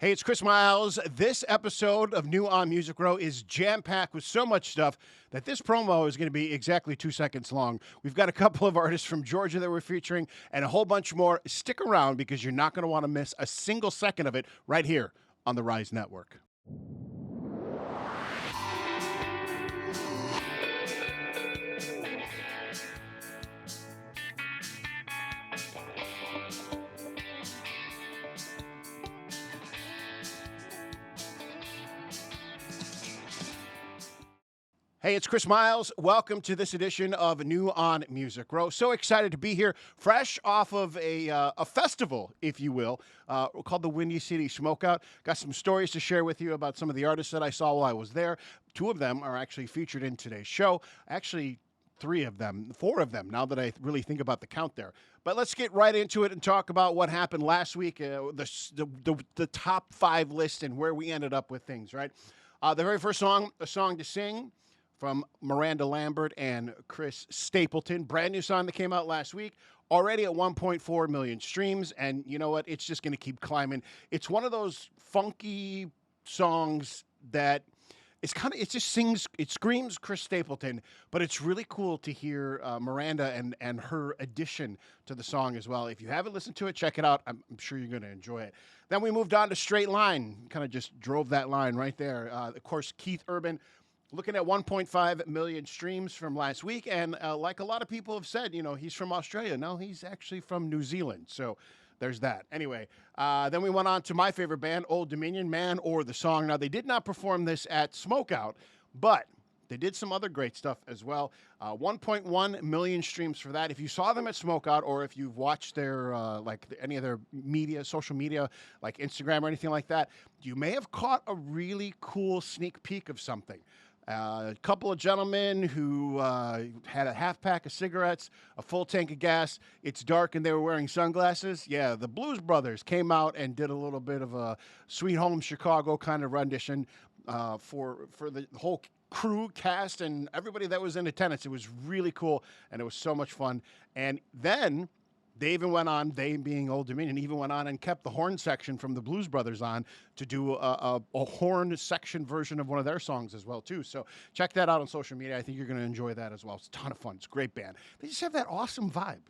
Hey, it's Chris Miles. This episode of New on Music Row is jam-packed with so much stuff that this promo is going to be exactly 2 seconds long. We've got a couple of artists from Georgia that we're featuring and a whole bunch more. Stick around because you're not going to want to miss a single second of it right here on the Rise Network. Hey, it's Chris Miles. Welcome to this edition of New on Music Row. So excited to be here, fresh off of a festival, if you will, called the Windy City Smokeout. Got some stories to share with you about some of the artists that I saw while I was there. 2 of them are actually featured in today's show. Actually, 4 of them, now that I really think about the count there. But let's get right into it and talk about what happened last week, the top 5 list and where we ended up with things, right? The very first song, A Song to Sing, from Miranda Lambert and Chris Stapleton. Brand new song that came out last week. Already at 1.4 million streams. And you know what? It's just going to keep climbing. It's one of those funky songs that it screams Chris Stapleton, but it's really cool to hear Miranda and her addition to the song as well. If you haven't listened to it, check it out. I'm sure you're going to enjoy it. Then we moved on to Straight Line. Kind of just drove that line right there. Of course, Keith Urban, looking at 1.5 million streams from last week. And like a lot of people have said, he's from Australia. No, he's actually from New Zealand. So there's that. Anyway, then we went on to my favorite band, Old Dominion, Man or the Song. Now, they did not perform this at Smokeout, but they did some other great stuff as well. 1.1 million streams for that. If you saw them at Smokeout, or if you've watched their any of their social media, like Instagram or anything like that, you may have caught a really cool sneak peek of something. A couple of gentlemen who had a half pack of cigarettes, a full tank of gas. It's dark and they were wearing sunglasses. Yeah, the Blues Brothers came out and did a little bit of a Sweet Home Chicago kind of rendition for the whole crew, cast, and everybody that was in attendance. It was really cool, and it was so much fun. And then they even went on, they being Old Dominion, even went on and kept the horn section from the Blues Brothers on to do a horn section version of one of their songs as well, too. So check that out on social media. I think you're going to enjoy that as well. It's a ton of fun. It's a great band. They just have that awesome vibe,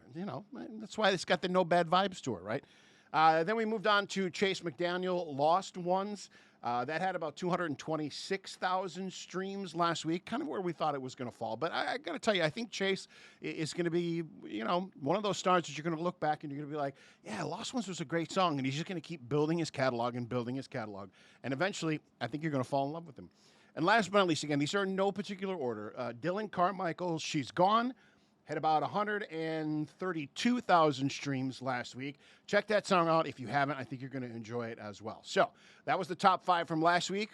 That's why it's got the No Bad Vibes tour, right? Then we moved on to Chase McDaniel, Lost Ones. That had about 226,000 streams last week, kind of where we thought it was going to fall. But I got to tell you, I think Chase is going to be, one of those stars that you're going to look back and you're going to be like, yeah, Lost Ones was a great song. And he's just going to keep building his catalog and building his catalog. And eventually, I think you're going to fall in love with him. And last but not least, again, these are in no particular order. Dylan Carmichael, She's Gone, had about 132,000 streams last week. Check that song out if you haven't. I think you're going to enjoy it as well. So that was the top 5 from last week.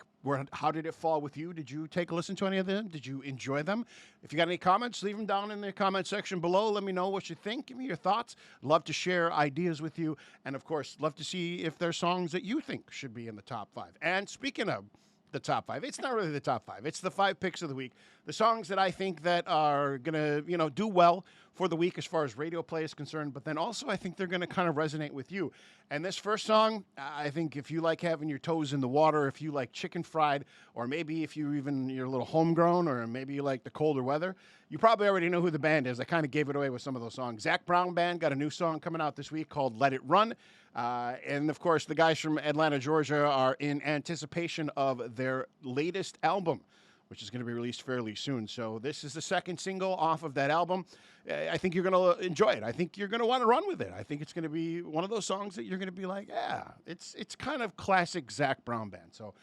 How did it fall with you? Did you take a listen to any of them? Did you enjoy them? If you got any comments, leave them down in the comment section below. Let me know what you think. Give me your thoughts. Love to share ideas with you. And, of course, love to see if there's songs that you think should be in the top 5. And speaking of the top 5, it's not really the top 5. It's the 5 picks of the week. The songs that I think that are going to, do well for the week as far as radio play is concerned, but then also I think they're going to kind of resonate with you. And this first song, I think if you like having your toes in the water, if you like chicken fried, or maybe if you're a little homegrown, or maybe you like the colder weather, you probably already know who the band is. I kind of gave it away with some of those songs. Zach Brown Band got a new song coming out this week called Let It Run. And, of course, the guys from Atlanta, Georgia are in anticipation of their latest album, which is going to be released fairly soon. So this is the second single off of that album. I think you're going to enjoy it. I think you're going to want to run with it. I think it's going to be one of those songs that you're going to be like, yeah, it's kind of classic Zach Brown Band. So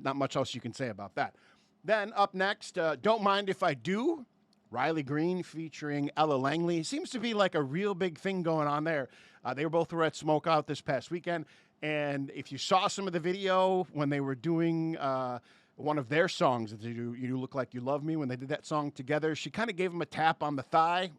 not much else you can say about that. Then up next, Don't Mind If I Do, Riley Green featuring Ella Langley. Seems to be like a real big thing going on there. They were both at Smokeout this past weekend. And if you saw some of the video when they were doing one of their songs that they do, You Look Like You Love Me, when they did that song together, she kind of gave him a tap on the thigh.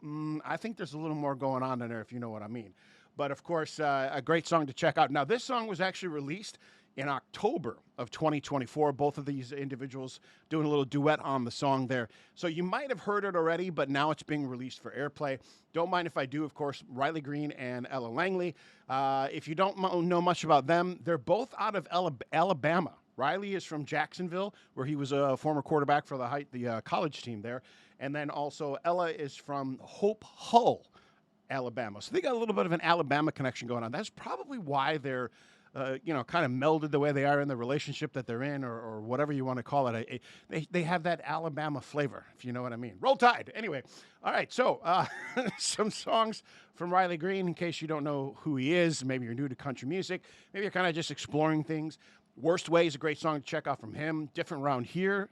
I think there's a little more going on in there, if you know what I mean. But of course, a great song to check out. Now, this song was actually released in October of 2024. Both of these individuals doing a little duet on the song there. So you might have heard it already, but now it's being released for airplay. Don't mind if I do, of course, Riley Green and Ella Langley. If you don't know much about them, they're both out of Alabama. Riley is from Jacksonville, where he was a former quarterback for the college team there. And then also Ella is from Hope Hull, Alabama. So they got a little bit of an Alabama connection going on. That's probably why they're kind of melded the way they are in the relationship that they're in, or whatever you want to call it. They have that Alabama flavor, if you know what I mean. Roll Tide. Anyway, all right, so some songs from Riley Green, in case you don't know who he is. Maybe you're new to country music. Maybe you're kind of just exploring things. Worst Way is a great song to check out from him. Different Round Here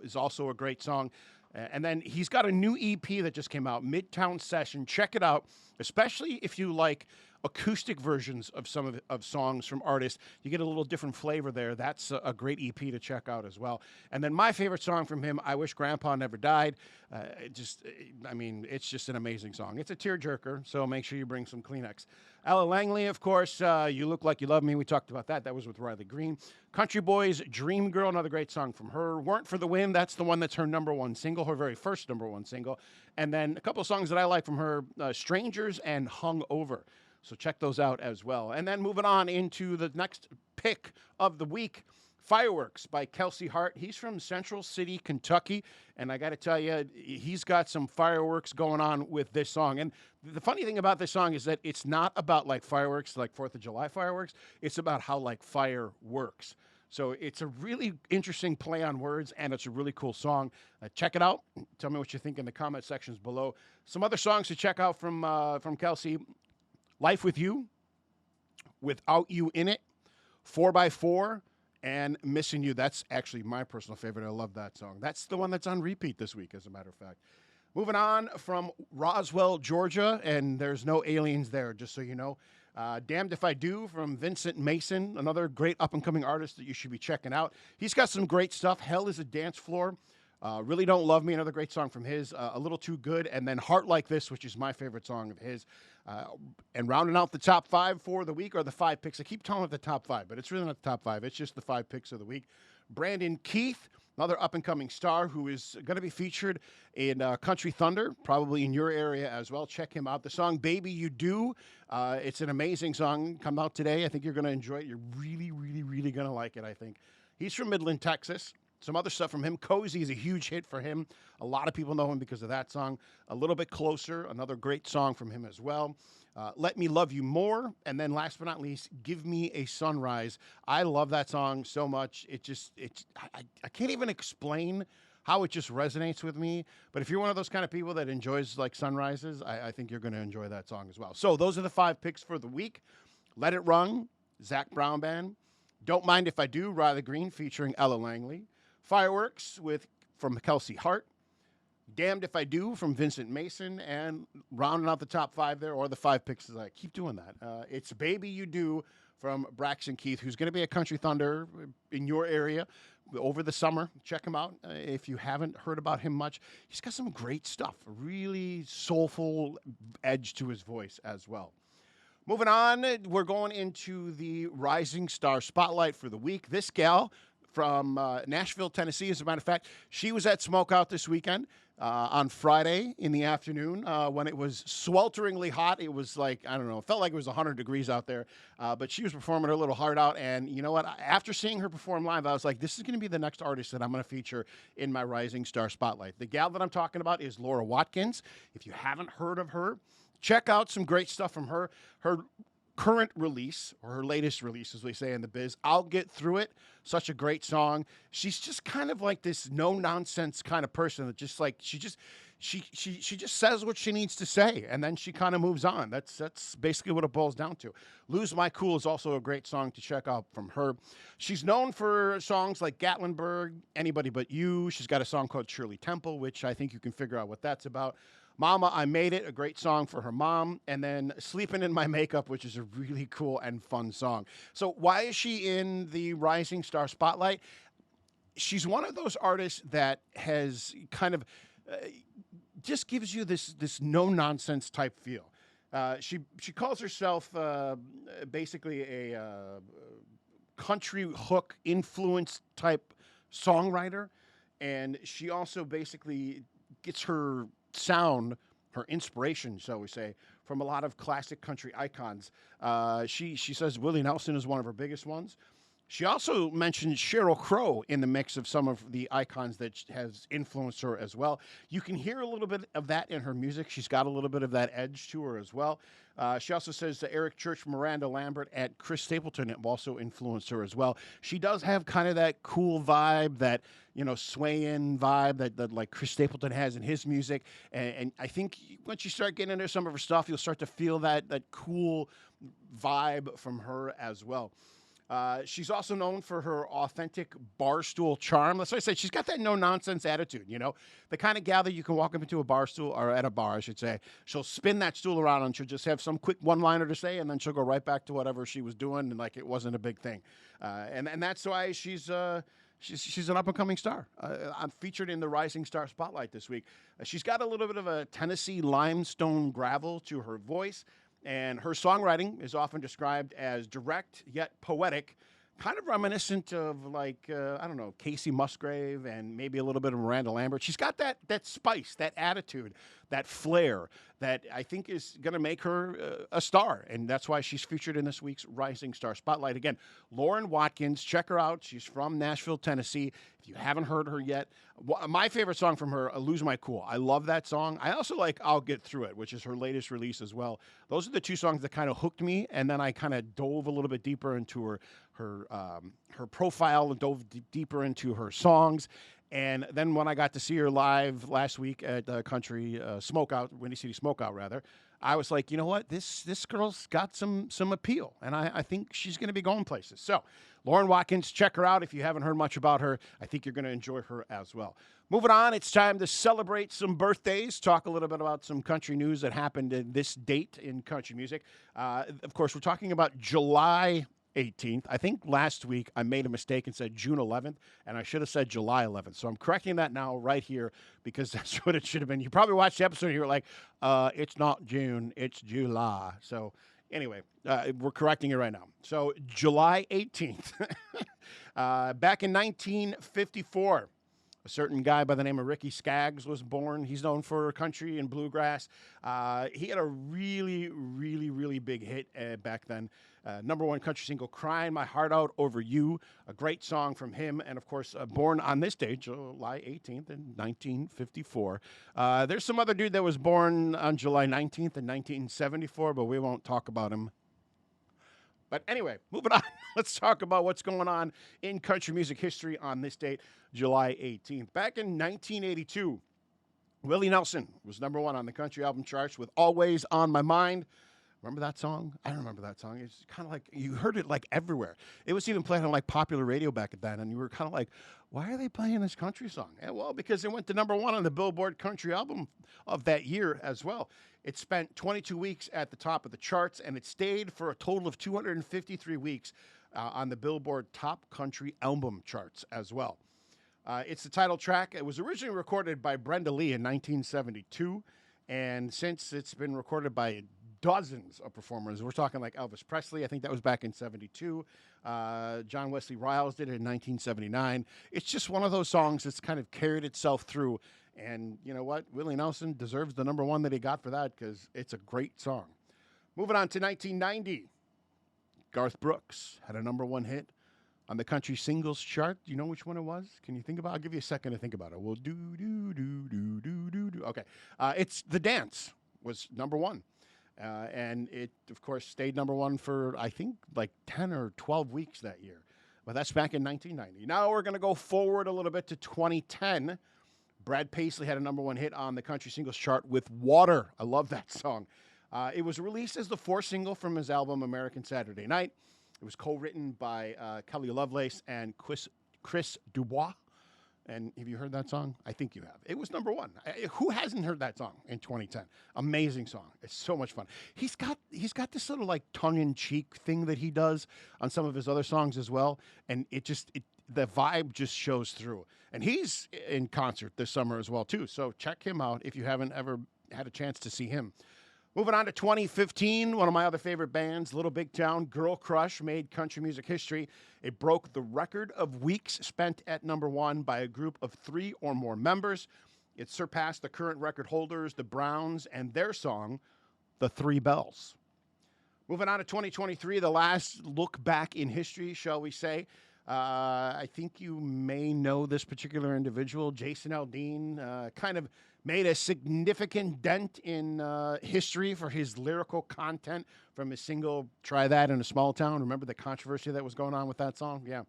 is also a great song. And then he's got a new EP that just came out, Midtown Session. Check it out, especially if you like acoustic versions of some of songs from artists. You get a little different flavor there. That's a great EP to check out as well. And then my favorite song from him, I Wish Grandpa Never Died. It's just an amazing song. It's a tearjerker, so make sure you bring some Kleenex. Ella Langley, of course, You Look Like You Love Me. We talked about that. That was with Riley Green. Country Boys, Dream Girl, another great song from her. Weren't for the Wind, that's the one that's her #1 single, her very first #1 single. And then a couple of songs that I like from her, Strangers and Hung Over. So check those out as well. And then moving on into the next pick of the week, Fireworks by Kelsey Hart. He's from Central City, Kentucky. And I got to tell you, he's got some fireworks going on with this song. And the funny thing about this song is that it's not about like fireworks, like 4th of July fireworks. It's about how like fire works. So it's a really interesting play on words, and it's a really cool song. Check it out. Tell me what you think in the comment sections below. Some other songs to check out from Kelsey. Life with You, Without You in It, 4x4, and Missing You. That's actually my personal favorite. I love that song. That's the one that's on repeat this week, as a matter of fact. Moving on from Roswell, Georgia, and there's no aliens there, just so you know. Damned If I Do from Vincent Mason, another great up-and-coming artist that you should be checking out. He's got some great stuff. Hell is a Dance Floor. Really Don't Love Me, another great song from his. A Little Too Good. And then Heart Like This, which is my favorite song of his. And rounding out the top 5 for the week are the 5 picks. I keep telling it the top 5, but it's really not the top 5. It's just the 5 picks of the week. Brandon Keith, another up-and-coming star who is going to be featured in Country Thunder, probably in your area as well. Check him out. The song Baby You Do, it's an amazing song. Come out today. I think you're going to enjoy it. You're really, really, really going to like it, I think. He's from Midland, Texas. Some other stuff from him. Cozy is a huge hit for him. A lot of people know him because of that song. A Little Bit Closer, another great song from him as well. Let Me Love You More. And then last but not least, Give Me a Sunrise. I love that song so much. I can't even explain how it just resonates with me. But if you're one of those kind of people that enjoys like sunrises, I think you're going to enjoy that song as well. So those are the 5 picks for the week. Let It Run, Zach Brown Band. Don't Mind If I Do, Riley Green featuring Ella Langley. Fireworks from Kelsey Hart. Damned If I Do from Vincent Mason. And rounding out the top 5 there, or the 5 picks, as I keep doing that. It's Baby You Do from Braxton Keith, who's going to be at Country Thunder in your area over the summer. Check him out if you haven't heard about him much. He's got some great stuff, a really soulful edge to his voice as well. Moving on, we're going into the Rising Star Spotlight for the week. This gal from Nashville, Tennessee, as a matter of fact, she was at Smokeout this weekend on Friday in the afternoon when it was swelteringly hot. It was like, I don't know, it felt like it was 100 degrees out there. But she was performing her little heart out. And you know what? After seeing her perform live, I was like, this is going to be the next artist that I'm going to feature in my Rising Star Spotlight. The gal that I'm talking about is Laura Watkins. If you haven't heard of her, check out some great stuff from her. Her current release, or her latest release, as we say in the biz, I'll Get Through It. Such a great song. She's just kind of like this no-nonsense kind of person that just like, she just says what she needs to say, and then she kind of moves on. That's basically what it boils down to. Lose My Cool is also a great song to check out from her. She's known for songs like Gatlinburg, Anybody But You. She's got a song called Shirley Temple, which I think you can figure out what that's about. Mama, I Made It, a great song for her mom. And then Sleeping in My Makeup, which is a really cool and fun song. So why is she in the Rising Star Spotlight? She's one of those artists that has kind of just gives you this no-nonsense type feel. She calls herself basically a country hook influence type songwriter, and she also basically gets her sound, her inspiration, shall we say, from a lot of classic country icons. She says Willie Nelson is one of her biggest ones. She also mentioned Sheryl Crow in the mix of some of the icons that has influenced her as well. You can hear a little bit of that in her music. She's got a little bit of that edge to her as well. She also says that Eric Church, Miranda Lambert, and Chris Stapleton have also influenced her as well. She does have kind of that cool vibe, that sway-in vibe that like Chris Stapleton has in his music. And I think once you start getting into some of her stuff, you'll start to feel that cool vibe from her as well. She's also known for her authentic barstool charm. That's what I said. She's got that no-nonsense attitude, the kind of gal that you can walk up into a bar stool, or at a bar, I should say. She'll spin that stool around and she'll just have some quick one-liner to say, and then she'll go right back to whatever she was doing, and like it wasn't a big thing. And that's why she's an up-and-coming star. I'm featured in the Rising Star Spotlight this week. She's got a little bit of a Tennessee limestone gravel to her voice. And her songwriting is often described as direct yet poetic, kind of reminiscent of like, Casey Musgrave and maybe a little bit of Miranda Lambert. She's got that spice, that attitude, that flair that I think is going to make her a star. And that's why she's featured in this week's Rising Star Spotlight. Again, Lauren Watkins, check her out. She's from Nashville, Tennessee. If you haven't heard her yet, my favorite song from her, Lose My Cool. I love that song. I also like I'll Get Through It, which is her latest release as well. Those are the two songs that kind of hooked me, and then I kind of dove a little bit deeper into her profile and dove deeper into her songs. And then when I got to see her live last week at the Country Smokeout, Windy City Smokeout, rather, I was like, you know what? This girl's got some appeal, and I think she's going to be going places. So, Lauren Watkins, check her out if you haven't heard much about her. I think you're going to enjoy her as well. Moving on, it's time to celebrate some birthdays, talk a little bit about some country news that happened in this date in country music. Of course, we're talking about July 18th. I think last week I made a mistake and said June 11th, and I should have said July 11th. So I'm correcting that now right here because that's what it should have been. You probably watched the episode and you were like, it's not June, it's July. So anyway, we're correcting it right now. So July 18th, back in 1954, a certain guy by the name of Ricky Skaggs was born. He's known for country and bluegrass. He had a really, really, really big hit back then. Number one country single, Crying My Heart Out Over You, a great song from him. And, of course, born on this day, July 18th in 1954. There's some other dude that was born on July 19th in 1974, but we won't talk about him. But anyway, moving on, let's talk about what's going on in country music history on this date, July 18th. Back in 1982, Willie Nelson was number one on the country album charts with Always on My Mind. Remember that song? I remember that song. It's kind of like, you heard it like everywhere. It was even played on like popular radio back then, and you were kind of like, why are they playing this country song? And well, because it went to number one on the Billboard Country Album of that year as well. It spent 22 weeks at the top of the charts, and it stayed for a total of 253 weeks on the Billboard Top Country Album charts as well. It's the title track. It was originally recorded by Brenda Lee in 1972, and since it's been recorded by dozens of performers. We're talking like Elvis Presley. I think that was back in 72. John Wesley Riles did it in 1979. It's just one of those songs that's kind of carried itself through. And you know what? Willie Nelson deserves the number one that he got for that because it's a great song. Moving on to 1990. Garth Brooks had a number one hit on the country singles chart. Do you know which one it was? Can you think about it? I'll give you a second to think about it. Well, do. Okay. It's The Dance was number one. And it, of course, stayed number one for, I think, like 10 or 12 weeks that year. But that's back in 1990. Now we're going to go forward a little bit to 2010. Brad Paisley had a number one hit on the country singles chart with Water. I love that song. It was released as the fourth single from his album American Saturday Night. It was co-written by Kelly Lovelace and Chris Dubois. And have you heard that song? I think you have. It was number one. Who hasn't heard that song in 2010? Amazing song. It's so much fun. He's got this little like tongue-in-cheek thing that he does on some of his other songs as well. And the vibe just shows through. And he's in concert this summer as well, too. So check him out if you haven't ever had a chance to see him. Moving on to 2015, one of my other favorite bands, Little Big Town, Girl Crush, made country music history. It broke the record of weeks spent at number one by a group of 3 or more members. It surpassed the current record holders, the Browns, and their song, The Three Bells. Moving on to 2023, the last look back in history, shall we say. I think you may know this particular individual, Jason Aldean, kind of made a significant dent in history for his lyrical content from his single Try That in a Small Town. Remember the controversy that was going on with that song? Yeah.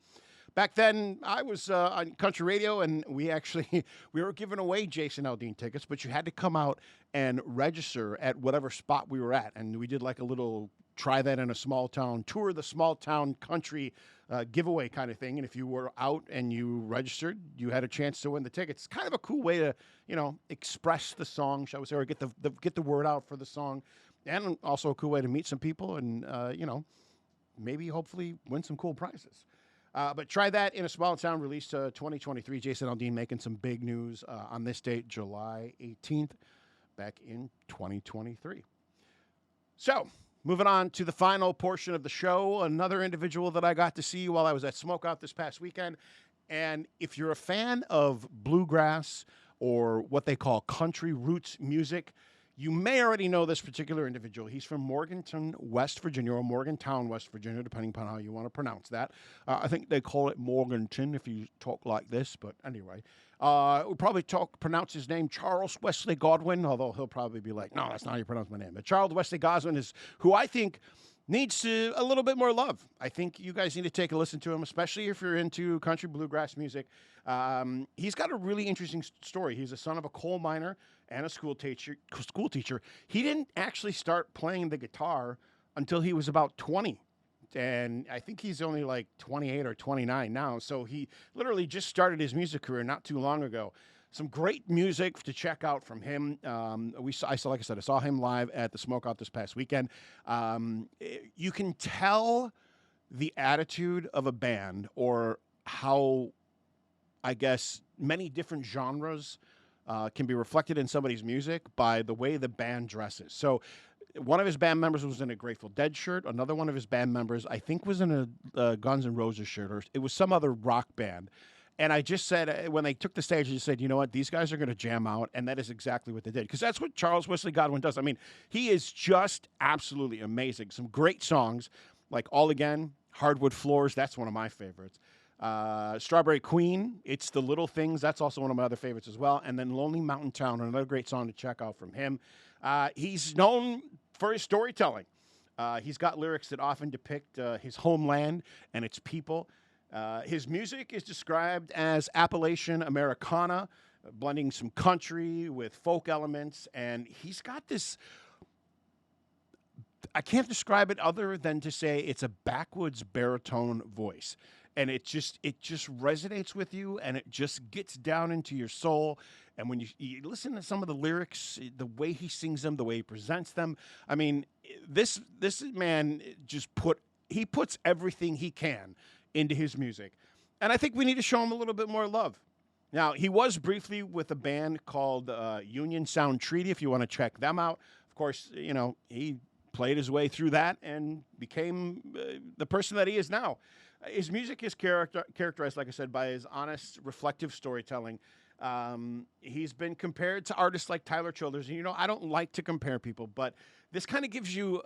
Back then, I was on country radio, and we were giving away Jason Aldean tickets, but you had to come out and register at whatever spot we were at. And we did like a little Try That in a Small Town, tour the small town country giveaway kind of thing. And if you were out and you registered, you had a chance to win the tickets. It's kind of a cool way to, express the song, shall we say, or get the word out for the song. And also a cool way to meet some people and, maybe hopefully win some cool prizes. But Try That in a Small Town, released 2023. Jason Aldean making some big news on this date, July 18th, back in 2023. So, moving on to the final portion of the show, another individual that I got to see while I was at Smokeout this past weekend. And if you're a fan of bluegrass or what they call country roots music, you may already know this particular individual. He's from Morganton, West Virginia, or Morgantown, West Virginia, depending upon how you want to pronounce that. I think they call it Morganton if you talk like this, but anyway. We'll probably pronounce his name Charles Wesley Godwin, although he'll probably be like, no, that's not how you pronounce my name. But Charles Wesley Godwin is who I think needs a little bit more love. I think you guys need to take a listen to him, especially if you're into country bluegrass music. He's got a really interesting story. He's the son of a coal miner and a school teacher. He didn't actually start playing the guitar until he was about 20. And I think he's only like 28 or 29 now. So he literally just started his music career not too long ago. Some great music to check out from him. Like I said, I saw him live at the Smokeout this past weekend. You can tell the attitude of a band, or how, I guess, many different genres can be reflected in somebody's music by the way the band dresses. So one of his band members was in a Grateful Dead shirt. Another one of his band members, I think, was in a Guns N' Roses shirt, or it was some other rock band. And I just said, when they took the stage, I just said, you know what, these guys are going to jam out. And that is exactly what they did. Because that's what Charles Wesley Godwin does. I mean, he is just absolutely amazing. Some great songs like All Again, Hardwood Floors. That's one of my favorites. Strawberry Queen, It's the Little Things. That's also one of my other favorites as well. And then Lonely Mountain Town, another great song to check out from him. He's known for his storytelling. He's got lyrics that often depict his homeland and its people. His music is described as Appalachian Americana, blending some country with folk elements. And he's got this, I can't describe it other than to say it's a backwoods baritone voice. And it just resonates with you, and it just gets down into your soul. And when you listen to some of the lyrics, the way he sings them, the way he presents them, I mean, this man puts everything he can into his music. And I think we need to show him a little bit more love. Now, he was briefly with a band called Union Sound Treaty, if you want to check them out. Of course, he played his way through that and became the person that he is now. His music is characterized, like I said, by his honest, reflective storytelling. He's been compared to artists like Tyler Childers. And, I don't like to compare people, but this kind of gives you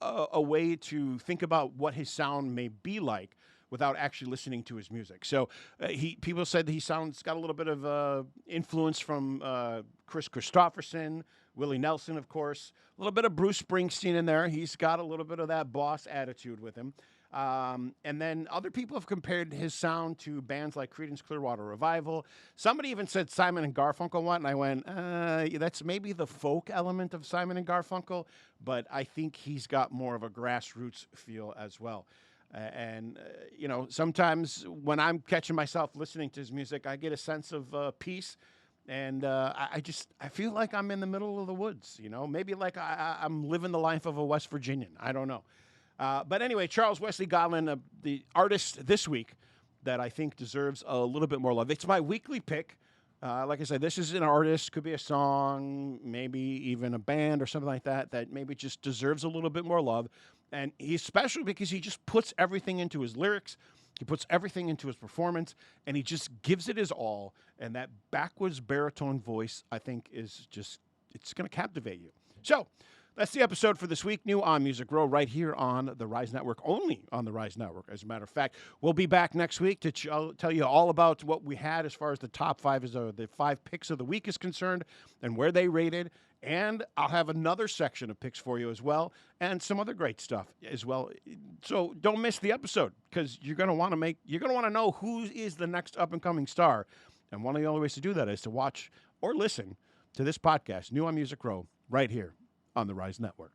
a way to think about what his sound may be like without actually listening to his music. So people said that he got a little bit of influence from Chris Christopherson, Willie Nelson, of course, a little bit of Bruce Springsteen in there. He's got a little bit of that boss attitude with him. And then other people have compared his sound to bands like Creedence Clearwater Revival. Somebody even said Simon and Garfunkel one, and I went, that's maybe the folk element of Simon and Garfunkel, but I think he's got more of a grassroots feel as well. Sometimes when I'm catching myself listening to his music, I get a sense of peace. And I feel like I'm in the middle of the woods, maybe like I'm living the life of a West Virginian. I don't know. But anyway, Charles Wesley Godwin, the artist this week that I think deserves a little bit more love. It's my weekly pick Like I said, this is an artist, could be a song, maybe even a band or something like that, that maybe just deserves a little bit more love. And he's special because he just puts everything into his lyrics, he puts everything into his performance, and he just gives it his all. And that backwards baritone voice, I think, is just, it's going to captivate you. So, that's the episode for this week, new on Music Row, right here on the Rise Network, only on the Rise Network, as a matter of fact. We'll be back next week to tell you all about what we had as far as the top five, the 5 picks of the week is concerned, and where they rated. And I'll have another section of picks for you as well, and some other great stuff as well. So don't miss the episode, because you're going to want to know who is the next up-and-coming star. And one of the only ways to do that is to watch or listen to this podcast, new on Music Row, right here on the Rise Network.